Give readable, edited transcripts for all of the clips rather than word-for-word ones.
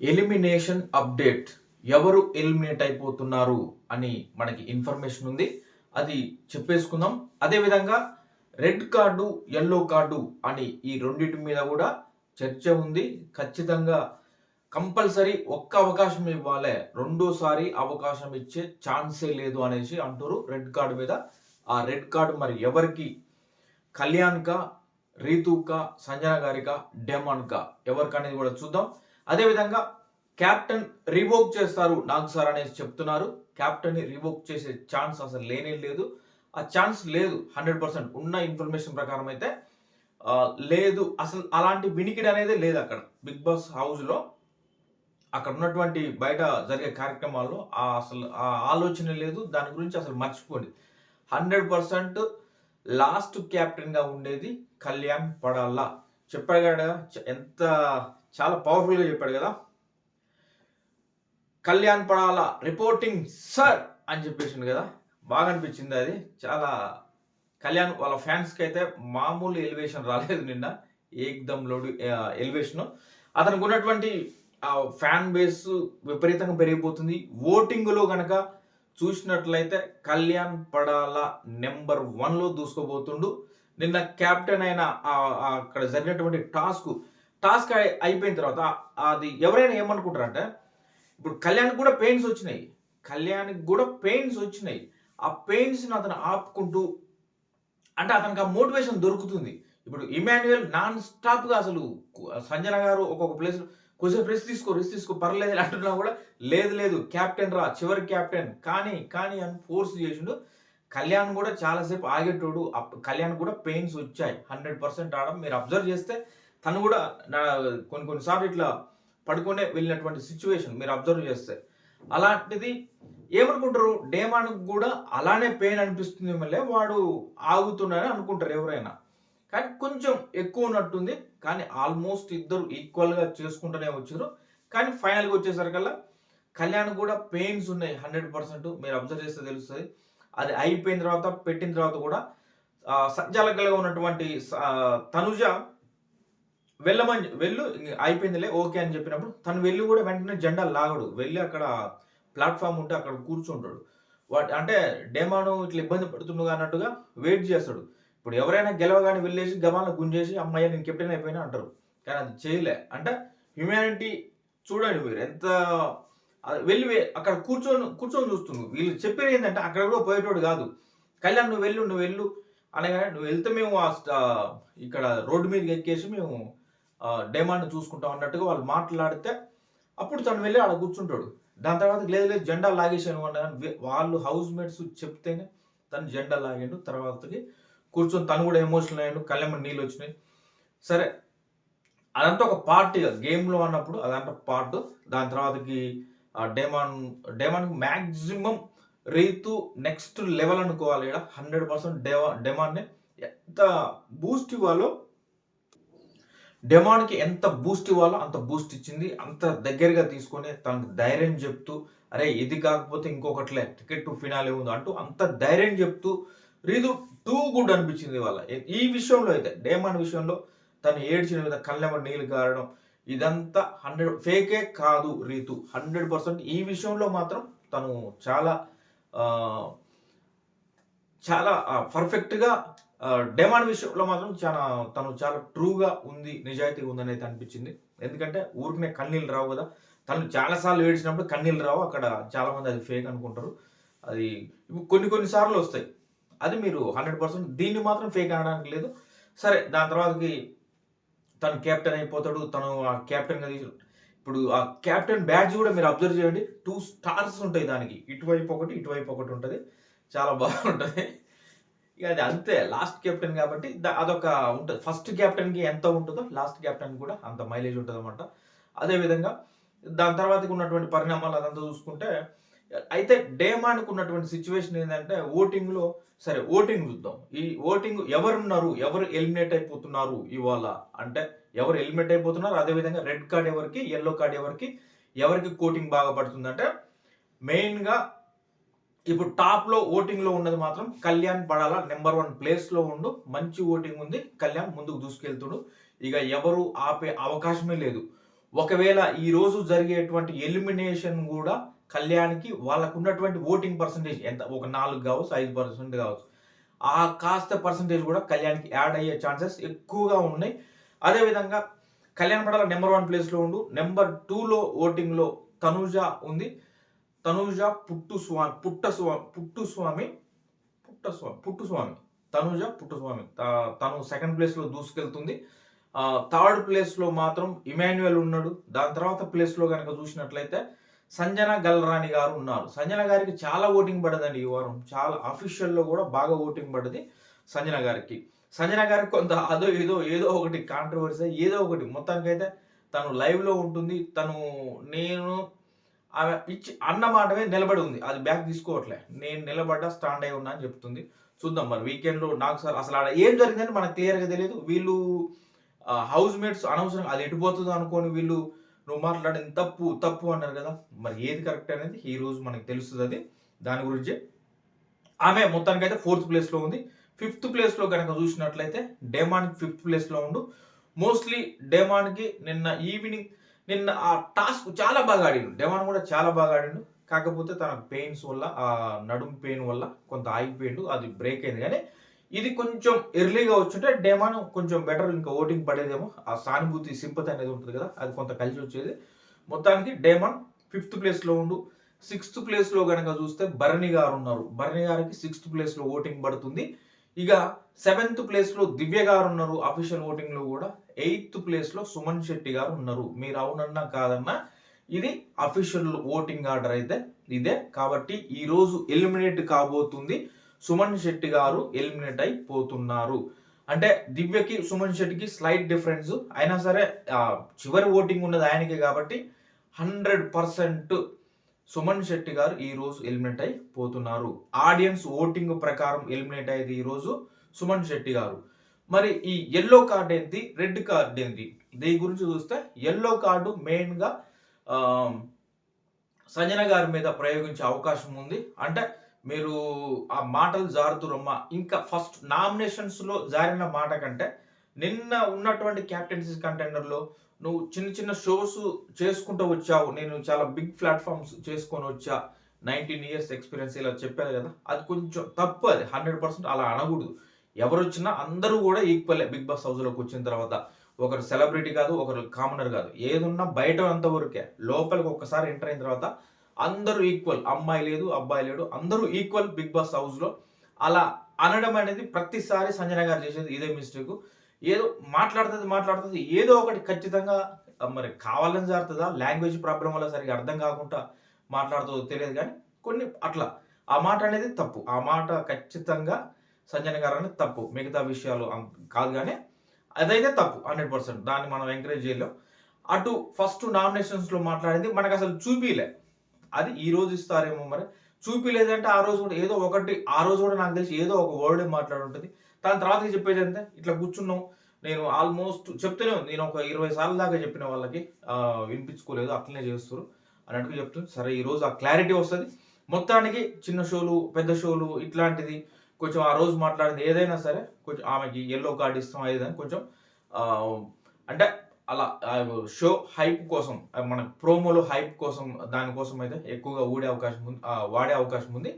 Elimination update. ఎవరు eliminate అయిపోతున్నారు అని మనకి ఇన్ఫర్మేషన్ ఉంది. అది చెప్పేసుకుందాం. అదేవిధంగా రెడ్ కార్డు, యెల్లో కార్డు అని ఈ రెండిటి మీద కూడా చర్చ ఉంది. ఖచ్చితంగా కంపల్సరీ ఒక్క అవకాశం ఇవ్వాలి, రెండోసారి అవకాశం ఇచ్చే ఛాన్సే లేదు అనేసి అంటారు రెడ్ కార్డు మీద. ఆ రెడ్ కార్డు మరి ఎవరికి? కళ్యాణ్కా, రీతుకా, సంజన గారికా, డెమాన్కా, ఎవరికనేది కూడా చూద్దాం. అదేవిధంగా క్యాప్టెన్ రివోక్ చేస్తారు నాగ్ సార్ అనేసి చెప్తున్నారు. క్యాప్టెన్ ని రివోక్ చేసే ఛాన్స్ అసలు లేనే లేదు. ఆ ఛాన్స్ లేదు 100%. ఉన్న ఇన్ఫర్మేషన్ ప్రకారం అయితే లేదు. అసలు అలాంటి వినికిడి అనేది లేదు అక్కడ బిగ్ బాస్ హౌస్ లో. అక్కడ ఉన్నటువంటి బయట జరిగే కార్యక్రమాల్లో అసలు ఆ ఆలోచన లేదు. దాని గురించి అసలు మర్చిపోండి. 100% లాస్ట్ కెప్టెన్ గా ఉండేది కళ్యాణ్ పడాలా. చెప్పాడు కదా, ఎంత చాలా పవర్ఫుల్ గా చెప్పాడు కదా. కళ్యాణ్ పడాలా రిపోర్టింగ్ సార్ అని చెప్పేసింది కదా, బాగా అనిపించింది అది. చాలా కళ్యాణ్ వాళ్ళ ఫ్యాన్స్కి అయితే మామూలు ఎలివేషన్ రాలేదు నిన్న. ఏకదమ్ లోడ్ ఎలివేషన్. అతనికి ఉన్నటువంటి ఫ్యాన్ బేస్ విపరీతంగా పెరిగిపోతుంది. ఓటింగ్లో కనుక చూసినట్లయితే కళ్యాణ్ పడాలా నెంబర్ 1లో దూసుకోబోతుండు. నిన్న క్యాప్టెన్ అయిన అక్కడ జరిగినటువంటి టాస్క్ అయిపోయిన తర్వాత అది ఎవరైనా ఏమనుకుంటారంటే, ఇప్పుడు కళ్యాణ్కి కూడా పెయిన్స్ వచ్చినాయి. ఆ పెయిన్స్ని అతను ఆపుకుంటూ, అంటే అతనికి ఆ మోటివేషన్ దొరుకుతుంది. ఇప్పుడు ఇమాన్యుయల్ నాన్ స్టాప్గా అసలు సంజన గారు ఒక్కొక్క ప్లేస్ కొంచెం రెస్ట్ తీసుకో పర్లేదు అంటున్నా కూడా లేదు క్యాప్టెన్ రా, చివరి క్యాప్టెన్ కానీ అని ఫోర్స్ చేసిండు. కళ్యాణ్ కూడా చాలాసేపు ఆగేటోడు. కళ్యాణ్ కూడా పెయిన్స్ వచ్చాయి 100% ఆడడం. మీరు అబ్జర్వ్ చేస్తే తను కూడా కొన్నిసార్లు ఇట్లా పడుకునే వెళ్ళినటువంటి సిచ్యువేషన్ మీరు అబ్జర్వ్ చేస్తే. అలాంటిది ఏమనుకుంటారు, డేమాన్కి కూడా అలానే పెయిన్ అనిపిస్తుంది, మళ్ళీ వాడు ఆగుతున్నాడని అనుకుంటారు ఎవరైనా. కానీ కొంచెం ఎక్కువ ఉన్నట్టుంది. కానీ ఆల్మోస్ట్ ఇద్దరు ఈక్వల్గా చేసుకుంటూనే వచ్చారు. కానీ ఫైనల్గా వచ్చేసరికల్లా కళ్యాణ్ కూడా పెయిన్స్ ఉన్నాయి 100%. మీరు అబ్జర్వ్ చేస్తే తెలుస్తుంది. అది అయిపోయిన తర్వాత పెట్టిన తర్వాత కూడా సంచాలకులుగా ఉన్నటువంటి తనుజ వెళ్ళు అయిపోయిందిలే ఓకే అని చెప్పినప్పుడు తను వెళ్ళి కూడా వెంటనే జెండా లాగడు. వెళ్ళి అక్కడ ప్లాట్ఫామ్ ఉంటే అక్కడ కూర్చుంటాడు. అంటే డేమాను ఇట్లా ఇబ్బంది పడుతుండగా అన్నట్టుగా వెయిట్ చేస్తాడు. ఇప్పుడు ఎవరైనా గెలవగానే వెళ్ళేసి గమాలను గుంజేసి అమ్మాయి నేను కెప్టెన్ అయిపోయినా అంటారు. కానీ అది చేయలే. అంటే హ్యూమానిటీ చూడండి మీరు ఎంత. వెళ్ళి అక్కడ కూర్చొని చూస్తుంది. వీళ్ళు చెప్పేది ఏంటంటే అక్కడ కూడా పోయేటోడు కాదు. కళ్యాణ్ నువ్వు వెళ్ళు అనగానే నువ్వు వెళ్తే మేము ఇక్కడ రోడ్డు మీదకి ఎక్కేసి మేము డేమాండ్ చూసుకుంటాం అన్నట్టుగా వాళ్ళు మాట్లాడితే అప్పుడు తను వెళ్ళి ఆడ కూర్చుంటాడు. దాని తర్వాత లేదు జెండా లాగేసాను అన్న వాళ్ళు హౌస్ మేట్స్ చెప్తేనే తను జెండా లాగాడు. తర్వాతకి కూర్చొని తను కూడా ఎమోషనల్ అయ్యాడు. కళ్ళెమ్మ నీళ్ళు వచ్చినాయి. సరే అదంతా ఒక పార్ట్ గేమ్లో అన్నప్పుడు, అదంతా పార్ట్. దాని తర్వాతకి Demon maximum Rithu next level అనుకోవాలి. ఇక్కడ 100% డెమాన్ని ఎంత బూస్ట్ ఇవ్వాలో, డెమాన్కి ఎంత బూస్ట్ ఇవ్వాలో అంత బూస్ట్ ఇచ్చింది. అంత దగ్గరగా తీసుకొని తనకు ధైర్యం చెప్తూ, అరే ఇది కాకపోతే ఇంకొకట్లే టికెట్ టు ఫినాలే ఉంది అంటూ అంత ధైర్యం చెప్తూ రీతు టూ గుడ్ అనిపించింది వాళ్ళ ఈ విషయంలో. అయితే డేమాన్ విషయంలో తను ఏడ్చిన విధంగా కళ్ళెమ్మ నీళ్ళు గారడం ఇదంతా 100 ఫేకే కాదు. రీతు 100% ఈ విషయంలో మాత్రం తను చాలా చాలా పర్ఫెక్ట్గా, డెమాండ్ విషయంలో మాత్రం తను చాలా ట్రూగా ఉంది, నిజాయితీగా ఉందని అయితే అనిపించింది. ఎందుకంటే ఊరికనే కన్నీళ్ళు రావు కదా. తను చాలాసార్లు ఏడ్చినప్పుడు కన్నీళ్ళు రావు. అక్కడ చాలామంది అది ఫేక్ అనుకుంటారు. అది కొన్ని సార్లు వస్తాయి. అది మీరు 100% దీన్ని మాత్రం ఫేక్ అనడానికి లేదు. సరే దాని తర్వాతకి తను కెప్టెన్ అయిపోతాడు. తను ఆ కెప్టెన్గా ఇప్పుడు ఆ కెప్టెన్ బ్యాడ్జ్ కూడా మీరు అబ్జర్వ్ చేయండి. 2 స్టార్స్ ఉంటాయి దానికి. ఇటువైపు ఒకటి ఉంటుంది. చాలా బాగుంటుంది. ఇక అది అంతే, లాస్ట్ కెప్టెన్ కాబట్టి అదొక ఉంటుంది. ఫస్ట్ కెప్టెన్కి ఎంత ఉంటుందో లాస్ట్ కెప్టెన్ కూడా అంత మైలేజ్ ఉంటుంది అనమాట. అదేవిధంగా దాని తర్వాత ఉన్నటువంటి పరిణామాలు అదంతా చూసుకుంటే, అయితే డేమాన్కి ఉన్నటువంటి సిచ్యువేషన్ ఏంటంటే ఓటింగ్లో, సరే ఓటింగ్ చూద్దాం. ఈ ఓటింగ్ ఎవరు ఎలిమినేట్ అయిపోతున్నారు ఇవాళ అంటే, ఎవరు ఎలిమినేట్ అయిపోతున్నారు, అదేవిధంగా రెడ్ కార్డ్ ఎవరికి, ఎల్లో కార్డ్ ఎవరికి కోటింగ్ బాగా పడుతుందంటే, మెయిన్గా ఇప్పుడు టాప్లో ఓటింగ్లో ఉన్నది మాత్రం కళ్యాణ్ పడాలా నెంబర్ 1 ప్లేస్లో ఉండు. మంచి ఓటింగ్ ఉంది. కళ్యాణ్ ముందుకు దూసుకెళ్తుడు. ఇక ఎవరు ఆపే అవకాశమే లేదు. ఒకవేళ ఈ రోజు జరిగేటువంటి ఎలిమినేషన్ కూడా కళ్యాణ్‌కి వాళ్ళకున్నటువంటి ఓటింగ్ పర్సెంటేజ్ ఎంత ఒక 4 కావచ్చు, 5% కావచ్చు. ఆ కాస్త పర్సెంటేజ్ కూడా కళ్యాణ్‌కి యాడ్ అయ్యే ఛాన్సెస్ ఎక్కువగా ఉన్నాయి. అదేవిధంగా కళ్యాణ్ పడాల నెంబర్ 1 ప్లేస్‌లో ఉండు. నెంబర్ 2లో ఓటింగ్‌లో తనూజ ఉంది. తనూజ పుట్టుస్వామి. తనూజ పుట్టుస్వామి. తను సెకండ్ ప్లేస్‌లో దూసుకెళ్తుంది. థర్డ్ ప్లేస్‌లో మాత్రం ఇమాన్యుయల్ ఉన్నాడు. దాని తర్వాత ప్లేస్‌లో గనక చూసినట్లయితే సంజన గల్రాని గారు ఉన్నారు. సంజన గారికి చాలా ఓటింగ్ పడదండి ఈ వారం. చాలా అఫీషియల్‌లో కూడా బాగా ఓటింగ్ పడ్డది సంజన గారికి. సంజన గారికి కొంత అదో ఏదో ఒకటి కాంట్రవర్సీ ఏదో ఒకటి మొత్తానికైతే తను లైవ్‌లో ఉంటుంది. నేను ఆమె అన్న మాటమే నిలబడి ఉంది. అది బ్యాక్ తీసుకోవట్లే. నేను నిలబడ్డా, స్టాండ్ అయి ఉన్నా అని చెప్తుంది. చూద్దాం మరి వీకెండ్‌లో నాకు అసలు ఆడ ఏం జరిగిందని మనకు క్లియర్‌గా తెలియదు. వీళ్ళు హౌస్ మేట్స్ అనవసరంగా అది ఎటుపోతుందో అనుకోని వీళ్ళు నువ్వు మాట్లాడింది తప్పు అన్నారు కదా. మరి ఏది కరెక్ట్ అనేది ఈ రోజు మనకు తెలుస్తది. దాని గురించి ఆమె మొత్తానికైతే 4th ప్లేస్‌లో ఉంది. 5th ప్లేస్‌లో గనక చూసినట్లయితే డేమాన్‌కి 5th ప్లేస్‌లో ఉండు. మోస్ట్‌లీ డేమాన్‌కి నిన్న ఆ టాస్క్ చాలా బాగా ఆడిండు. డేమాన్ కూడా చాలా బాగా ఆడిండు. కాకపోతే తన పెయిన్స్ వల్ల నడుము పెయిన్ వల్ల కొంత ఆగిపోయిండు. అది బ్రేక్ అయింది కానీ ఇది కొంచెం ఎర్లీగా వచ్చుంటే డేమాన్ కొంచెం బెటర్ ఇంకా ఓటింగ్ పడేదేమో. ఆ సానుభూతి సింపతి అనేది ఉంటుంది కదా, అది కొంత కలిసి వచ్చేది. మొత్తానికి డేమాన్ 5th ప్లేస్‌లో ఉండు. 6th ప్లేస్‌లో గనక చూస్తే భరణి గారు ఉన్నారు. భరణి గారికి 6th ప్లేస్‌లో ఓటింగ్ పడుతుంది. ఇక 7th ప్లేస్‌లో దివ్య గారు ఉన్నారు అఫీషియల్ ఓటింగ్‌లో కూడా. 8th ప్లేస్‌లో సుమన్ శెట్టి గారు ఉన్నారు. మీరు అవునన్నా కాదన్నా ఇది అఫీషియల్ ఓటింగ్ ఆర్డర్ అయితే ఇదే. కాబట్టి ఈ రోజు ఎలిమినేట్ కాబోతుంది సుమన్ శెట్టి గారు. ఎలిమినేట్ అయిపోతున్నారు. అంటే దివ్యకి సుమన్ శెట్టికి స్లైట్ డిఫరెన్స్ అయినా సరే చివరి ఓటింగ్ ఉన్నది ఆయనకే కాబట్టి 100% సుమన్ శెట్టి గారు ఈ రోజు ఎలిమినేట్ అయిపోతున్నారు. ఆడియన్స్ ఓటింగ్ ప్రకారం ఎలిమినేట్ అయ్యేది ఈ రోజు సుమన్ శెట్టి గారు. మరి ఈ యెల్లో కార్డ్ ఏంటి, రెడ్ కార్డ్ ఏంటి, దీని గురించి చూస్తే యెల్లో కార్డు మెయిన్గా సంజన గారి మీద ప్రయోగించే అవకాశం ఉంది. అంటే మీరు ఆ మాటలు జారుతురమ్మా. ఇంకా ఫస్ట్ నామినేషన్స్లో జారిన మాట కంటే నిన్న ఉన్నటువంటి క్యాప్టెన్సీ కంటెండర్లో నువ్వు చిన్న చిన్న షోస్ చేసుకుంటూ వచ్చావు. నేను చాలా బిగ్ ప్లాట్ఫామ్స్ చేసుకొని వచ్చా, 19 ఇయర్స్ ఎక్స్పీరియన్స్ ఇలా చెప్పారు కదా, అది కొంచెం తప్పు. అది 100% అలా అనకూడదు. ఎవరు వచ్చినా అందరూ కూడా ఈక్వలే. బిగ్ బాస్ హౌస్లోకి వచ్చిన తర్వాత ఒకరు సెలబ్రిటీ కాదు, ఒకరు కామనర్ కాదు. ఏదున్నా బయట అంతవరకే. లోపలికి ఒక్కసారి ఎంటర్ అయిన తర్వాత అందరూ ఈక్వల్. అమ్మాయి లేదు, అబ్బాయి లేడు, అందరూ ఈక్వల్ బిగ్ బాస్ హౌస్లో. అలా అనడం అనేది ప్రతిసారి సంజన గారు చేసేది ఇదే మిస్టేక్. ఏదో మాట్లాడుతుంది ఏదో ఒకటి ఖచ్చితంగా మరి కావాలని జరుగుతుందా, లాంగ్వేజ్ ప్రాబ్లం వల్ల సరిగా అర్థం కాకుండా మాట్లాడుతుందో తెలియదు కానీ కొన్ని అట్లా ఆ మాట అనేది తప్పు. ఆ మాట ఖచ్చితంగా సంజన గారు అనేది తప్పు. మిగతా విషయాలు కాదు కానీ అదైతే తప్పు 100%. దాన్ని మనం ఎంకరేజ్ చేయలేం. అటు ఫస్ట్ నామినేషన్స్లో మాట్లాడింది మనకు అసలు చూపిలే. అది ఈ రోజు ఇస్తారేమో మరి. చూపిలేదంటే ఆ రోజు కూడా ఏదో ఒకటి, ఆ రోజు కూడా నాకు తెలిసి ఏదో ఒక వర్డే మాట్లాడి ఉంటుంది. దాని తర్వాత చెప్పేది అంతే, ఇట్లా కూర్చున్నాం. నేను ఆల్మోస్ట్ చెప్తూనే ఉంది. నేను ఒక 20 సార్లు దాకా చెప్పిన వాళ్ళకి వినిపించుకోలేదు, అట్లనే చేస్తారు అన్నట్టుగా చెప్తుంది. సరే ఈ రోజు ఆ క్లారిటీ వస్తుంది. మొత్తానికి చిన్న షోలు, పెద్ద షోలు ఇట్లాంటిది కొంచెం ఆ రోజు మాట్లాడింది ఏదైనా సరే కొంచెం ఆమెకి యెల్లో కార్డ్ ఇస్తాం అదేదని కొంచెం అంటే అలా షో హైప్ కోసం, మన ప్రోమోలో హైప్ కోసం, దానికోసం అయితే ఎక్కువగా వాడే అవకాశం ఉంది.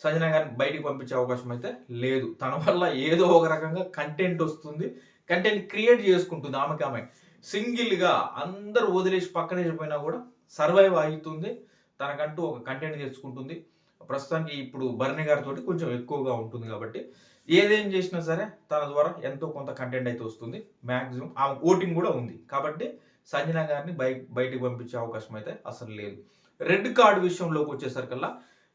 సంజన గారిని బయటికి పంపించే అవకాశం అయితే లేదు. తన వల్ల ఏదో ఒక రకంగా కంటెంట్ వస్తుంది, కంటెంట్ క్రియేట్ చేసుకుంటుంది. ఆమె సింగిల్గా అందరూ వదిలేసి పక్కనేసిపోయినా కూడా సర్వైవ్ అవుతుంది. తనకంటూ ఒక కంటెంట్ తెచ్చుకుంటుంది. ప్రస్తుతానికి ఇప్పుడు భరణి గారితో కొంచెం ఎక్కువగా ఉంటుంది కాబట్టి ఏదేం చేసినా సరే తన ద్వారా ఎంతో కొంత కంటెంట్ అయితే వస్తుంది. మ్యాక్సిమం ఆమె ఓటింగ్ కూడా ఉంది కాబట్టి సంజన గారిని బయటికి పంపించే అవకాశం అయితే అసలు లేదు. రెడ్ కార్డు విషయంలోకి వచ్చేసరికల్లా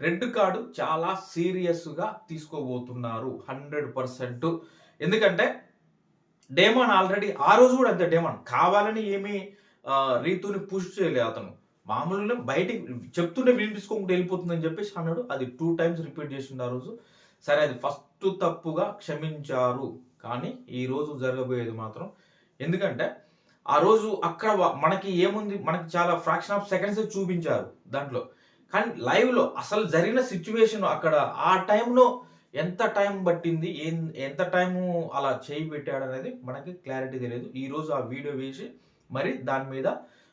రెడ్ కార్డు చాలా సీరియస్గా తీసుకోబోతున్నారు 100%. ఎందుకంటే డేమాన్ ఆల్రెడీ ఆ రోజు కూడా అంతే. డేమాన్ కావాలని ఏమీ రీతుని పుష్ చేయలేదు. అతను మామూలుగా బయటికి చెప్తుంటే వినిపించుకోకుండా వెళ్ళిపోతుందని చెప్పేసి అన్నాడు. అది 2 టైమ్స్ రిపీట్ చేసిండు ఆ రోజు. సరే అది ఫస్ట్ తప్పుగా క్షమించారు. కానీ ఈ రోజు జరగబోయేది మాత్రం, ఎందుకంటే ఆ రోజు అక్కడ మనకి ఏముంది, మనకి చాలా ఫ్రాక్షన్ ఆఫ్ సెకండ్స్ చూపించారు దాంట్లో. కానీ లైవ్లో అసలు జరిగిన సిచ్యువేషన్ అక్కడ ఆ టైంలో ఎంత టైం పట్టింది, ఎంత టైము అలా చేయి పెట్టాడు అనేది మనకి క్లారిటీ తెలియదు. ఈరోజు ఆ వీడియో వేసి మరి దాని మీద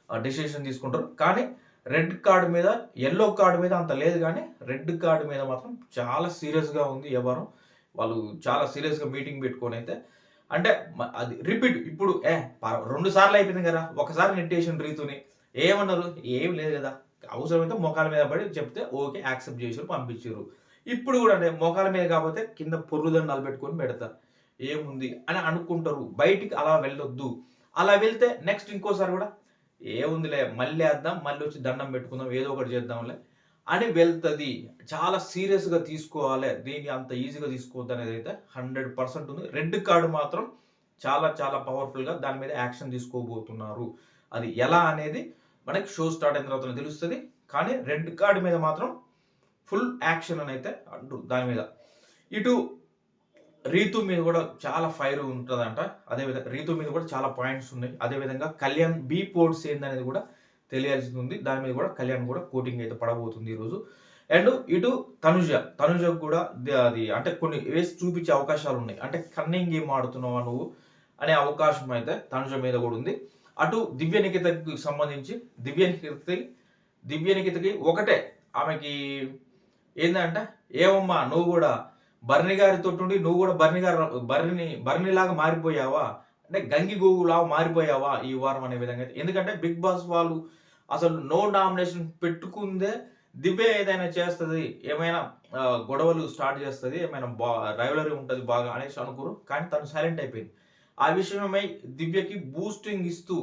డెసిషన్ తీసుకుంటారు. కానీ రెడ్ కార్డ్ మీద, యెల్లో కార్డ్ మీద అంత లేదు గానీ, రెడ్ కార్డ్ మీద మాత్రం చాలా సీరియస్‌గా ఉంది వ్యవహారం. వాళ్ళు చాలా సీరియస్‌గా మీటింగ్ పెట్టుకొనైతే అంటే అది రిపీట్ ఇప్పుడు 2 సార్లు అయిపోయింది కదా! ఒకసారి నెట్టేసిండ్రు రీతుని. ఏమన్నారు? ఏం లేదు కదా! అవసరమైతే మోకాళ్ళ మీద పడి చెప్తే ఓకే. యాక్సెప్ట్ చేసిర్రు, పంపించిర్రు. ఇప్పుడు కూడా అంటే మోకాళ్ళ మీద కాకపోతే కింద పొర్లు దండాలు పెట్టుకొని పెడతా. ఏముంది అని అనుకుంటారు. బయటికి అలా వెళ్ళొద్దు. అలా వెళ్తే నెక్స్ట్ ఇంకోసారి కూడా ఏముందిలే మళ్ళీ ఏద్దాం, మళ్ళీ వచ్చి దండం పెట్టుకుందాం, ఏదో ఒకటి చేద్దాంలే అని వెళ్తది. చాలా సీరియస్‌గా తీసుకోవాలి. దీన్ని అంత ఈజీగా తీసుకోవద్దనేదైతే 100% ఉంది. రెడ్ కార్డ్ మాత్రం చాలా చాలా పవర్‌ఫుల్‌గా దాని మీద యాక్షన్ తీసుకోబోతున్నారు. అది ఎలా అనేది మనకి షో స్టార్ట్ అయిన తర్వాతనే తెలుస్తది. కానీ రెడ్ కార్డ్ మీద మాత్రం ఫుల్ యాక్షన్ అనైతే అంటూ దాని మీద. ఇటు రీతు మీద కూడా చాలా ఫైర్ ఉంటదంట. అదేవిధంగా రీతు మీద కూడా చాలా పాయింట్స్ ఉన్నాయి. అదేవిధంగా కళ్యాణ్ బీ పోర్ట్స్ ఏందనేది కూడా తెలియాల్సింది ఉంది. దాని మీద కూడా కళ్యాణ్ కూడా కోటింగ్ అయితే పడబోతుంది ఈరోజు. అండ్ ఇటు తనుజకు కూడా అది అంటే కొన్ని వేసి చూపించే అవకాశాలు ఉన్నాయి. అంటే కన్నింగ్ గేమ్ ఆడుతున్నావా నువ్వు అనే అవకాశం అయితే తనుజ మీద కూడా ఉంది. అటు దివ్య నిఖితకి సంబంధించి దివ్య నిఖితకి ఒకటే ఆమెకి ఏందంటే ఏమమ్మా నువ్వు కూడా బర్ని గారితోటి నువ్వు కూడా బర్నిలాగా మారిపోయావా, అంటే గంగి గోగులాగా మారిపోయావా ఈ వారం అనే విధంగా. ఎందుకంటే బిగ్ బాస్ వాళ్ళు అసలు నో నామినేషన్ పెట్టుకుందే దివ్య ఏదైనా చేస్తుంది, ఏమైనా గొడవలు స్టార్ట్ చేస్తుంది, ఏమైనా రైవలరీ ఉంటుంది బాగా అనేసి అనుకోరు. కానీ తను సైలెంట్ అయిపోయింది. ఆ విషయమై దివ్యకి బూస్టింగ్ ఇస్తూ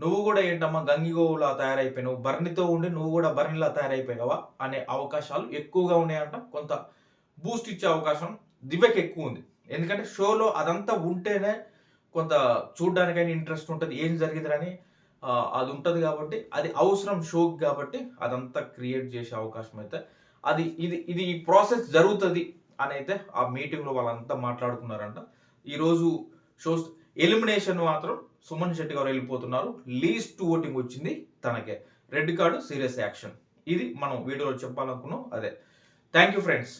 నువ్వు కూడా ఏంటమ్మా గంగిగోవులా తయారైపోయినావు, బర్నితో ఉండి నువ్వు కూడా బర్నిలా తయారైపోయినావా అనే అవకాశాలు ఎక్కువగా ఉన్నాయంట. కొంత బూస్ట్ ఇచ్చే అవకాశం దివ్యకి ఎక్కువ ఉంది. ఎందుకంటే షోలో అదంతా ఉంటేనే కొంత చూడడానికైనా ఇంట్రెస్ట్ ఉంటుంది, ఏం జరిగిందని అది ఉంటుంది కాబట్టి, అది అవసరం షోకి కాబట్టి అదంతా క్రియేట్ చేసే అవకాశం అయితే అది ఇది ఈ ప్రాసెస్ జరుగుతుంది అని అయితే ఆ మీటింగ్లో వాళ్ళంతా మాట్లాడుకున్నారంట. ఈరోజు షోస్ ఎలిమినేషన్ మాత్రం సుమన్ శెట్టి గారు వెళ్ళిపోతున్నారు. లీస్ట్ ఓటింగ్ వచ్చింది తనకే. Red card serious action. ఇది మనం వీడియోలో చెప్పాలనుకున్నాం. అదే. Thank you friends.